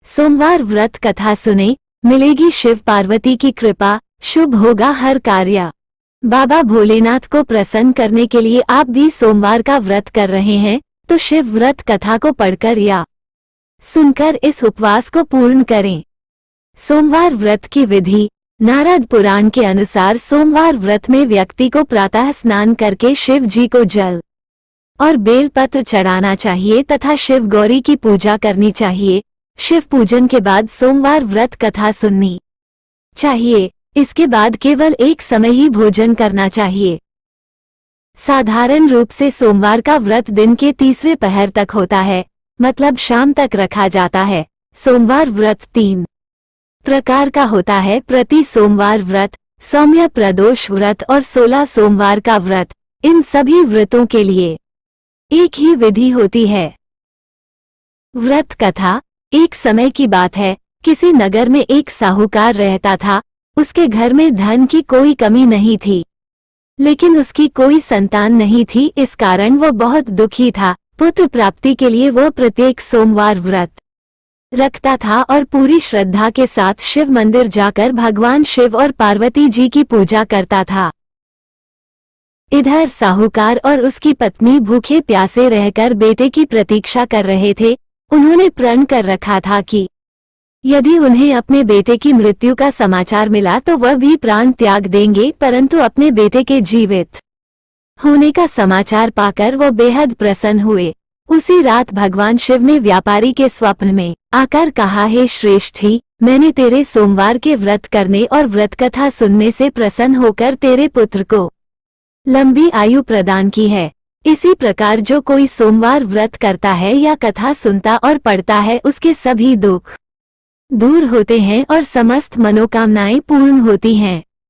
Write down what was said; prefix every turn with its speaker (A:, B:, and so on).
A: सोमवार व्रत कथा सुने, मिलेगी शिव पार्वती की कृपा, शुभ होगा हर कार्य। बाबा भोलेनाथ को प्रसन्न करने के लिए आप भी सोमवार का व्रत कर रहे हैं तो शिव व्रत कथा को पढ़कर या सुनकर इस उपवास को पूर्ण करें। सोमवार व्रत की विधि। नारद पुराण के अनुसार सोमवार व्रत में व्यक्ति को प्रातः स्नान करके शिव जी को जल और बेलपत्र चढ़ाना चाहिए तथा शिव गौरी की पूजा करनी चाहिए। शिव पूजन के बाद सोमवार व्रत कथा सुननी चाहिए। इसके बाद केवल एक समय ही भोजन करना चाहिए। साधारण रूप से सोमवार का व्रत दिन के तीसरे पहर तक होता है, मतलब शाम तक रखा जाता है। सोमवार व्रत 3 प्रकार का होता है: प्रति सोमवार व्रत, सौम्य प्रदोष व्रत और 16 सोमवार का व्रत। इन सभी व्रतों के लिए एक ही विधि होती है। व्रत कथा। एक समय की बात है, किसी नगर में एक साहूकार रहता था। उसके घर में धन की कोई कमी नहीं थी, लेकिन उसकी कोई संतान नहीं थी। इस कारण वो बहुत दुखी था। पुत्र प्राप्ति के लिए वो प्रत्येक सोमवार व्रत रखता था और पूरी श्रद्धा के साथ शिव मंदिर जाकर भगवान शिव और पार्वती जी की पूजा करता था। इधर साहूकार और उसकी पत्नी भूखे प्यासे रहकर बेटे की प्रतीक्षा कर रहे थे। उन्होंने प्रण कर रखा था कि यदि उन्हें अपने बेटे की मृत्यु का समाचार मिला तो वह भी प्राण त्याग देंगे, परंतु अपने बेटे के जीवित होने का समाचार पाकर वो बेहद प्रसन्न हुए। उसी रात भगवान शिव ने व्यापारी के स्वप्न में आकर कहा, हे श्रेष्ठी, मैंने तेरे सोमवार के व्रत करने और व्रत कथा सुनने से प्रसन्न होकर तेरे पुत्र को लंबी आयु प्रदान की है। इसी प्रकार जो कोई सोमवार व्रत करता है या कथा सुनता और पढ़ता है, उसके सभी दुख दूर होते हैं और समस्त मनोकामनाएं पूर्ण होती हैं।